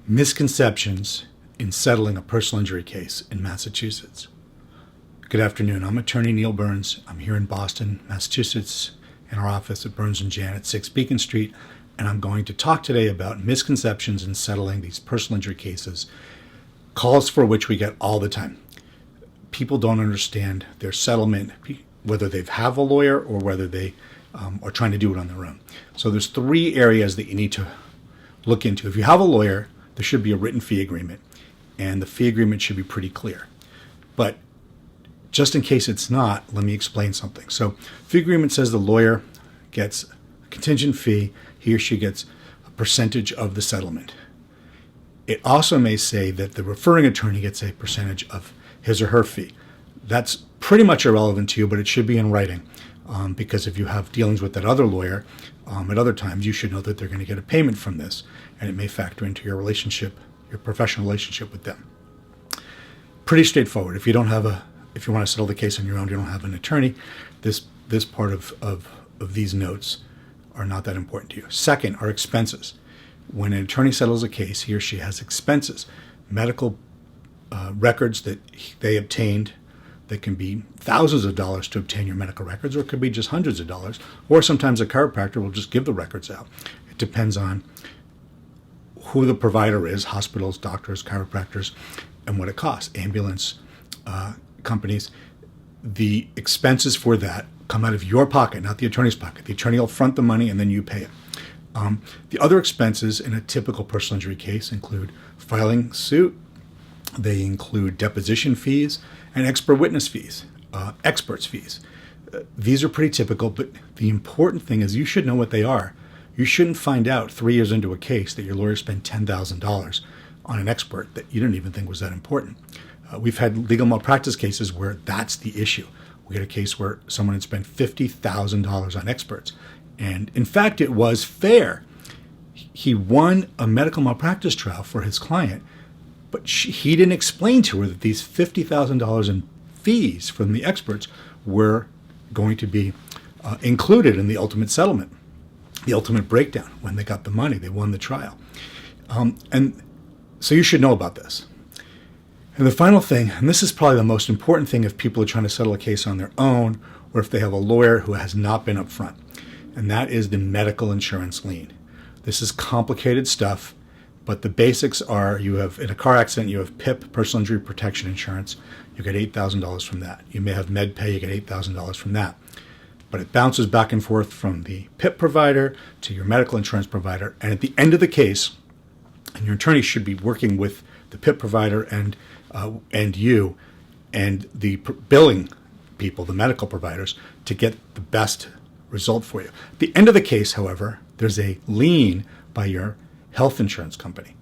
Misconceptions in settling a personal injury case in Massachusetts. Good afternoon. I'm attorney Neil Burns. I'm here in Boston, Massachusetts, in our office at Burns and Jain at 6 Beacon Street, and I'm going to talk today about misconceptions in settling these personal injury cases, calls for which we get all the time. People don't understand their settlement, whether they have a lawyer or whether they are trying to do it on their own. So there's 3 areas that you need to look into. If you have a lawyer, there should be a written fee agreement, and the fee agreement should be pretty clear. But just in case it's not, let me explain something. So fee agreement says the lawyer gets a contingent fee. He or she gets a percentage of the settlement. It also may say that the referring attorney gets a percentage of his or her fee. That's pretty much irrelevant to you, but it should be in writing, because if you have dealings with that other lawyer at other times, you should know that they're going to get a payment from this, and it may factor into your relationship, your professional relationship with them. Pretty straightforward. If you want to settle the case on your own, you don't have an attorney, this part of these notes are not that important to you. Second are expenses. When an attorney settles a case, he or she has expenses, medical records that they obtained. That can be thousands of dollars to obtain your medical records, or it could be just hundreds of dollars, or sometimes a chiropractor will just give the records out. It depends on who the provider is, hospitals, doctors, chiropractors, and what it costs. Ambulance companies, the expenses for that come out of your pocket, not the attorney's pocket. The attorney will front the money and then you pay it. The other expenses in a typical personal injury case include filing suit. They include deposition fees and expert witness fees, experts fees. These are pretty typical, but the important thing is you should know what they are. You shouldn't find out 3 years into a case that your lawyer spent $10,000 on an expert that you didn't even think was that important. We've had legal malpractice cases where that's the issue. We had a case where someone had spent $50,000 on experts. And in fact, it was fair. He won a medical malpractice trial for his client, but he didn't explain to her that these $50,000 in fees from the experts were going to be included in the ultimate settlement, the ultimate breakdown. When they got the money, they won the trial. And so you should know about this. And the final thing, and this is probably the most important thing if people are trying to settle a case on their own, or if they have a lawyer who has not been upfront, and that is the medical insurance lien. This is complicated stuff. But the basics are, you have, in a car accident, you have PIP, personal injury protection insurance. You get $8,000 from that. You may have med pay, you get $8,000 from that. But it bounces back and forth from the PIP provider to your medical insurance provider. And at the end of the case, and your attorney should be working with the PIP provider and you and the billing people, the medical providers, to get the best result for you. At the end of the case, however, there's a lien by your health insurance company,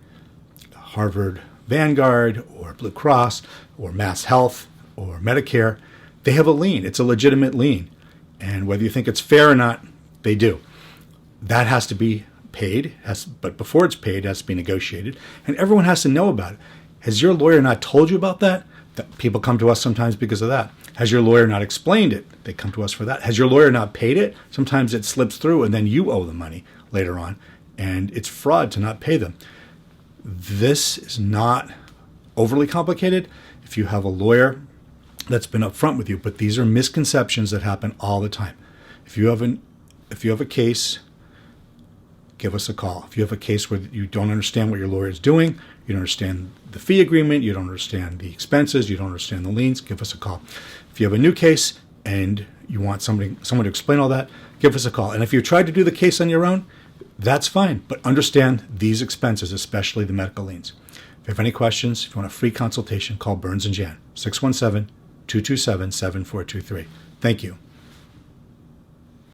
Harvard Vanguard or Blue Cross or Mass Health or Medicare. They have a lien. It's a legitimate lien. And whether you think it's fair or not, they do. That has to be paid, but before it's paid, it has to be negotiated. And everyone has to know about it. Has your lawyer not told you about that? People come to us sometimes because of that. Has your lawyer not explained it? They come to us for that. Has your lawyer not paid it? Sometimes it slips through and then you owe the money later on. And it's fraud to not pay them. This is not overly complicated if you have a lawyer that's been upfront with you, but these are misconceptions that happen all the time. If you have a case, give us a call. If you have a case where you don't understand what your lawyer is doing, you don't understand the fee agreement, you don't understand the expenses, you don't understand the liens, give us a call. If you have a new case and you want someone to explain all that, give us a call. And if you tried to do the case on your own, that's fine, but understand these expenses, especially the medical liens. If you have any questions, if you want a free consultation, call Burns and Jain, 617-227-7423. Thank you.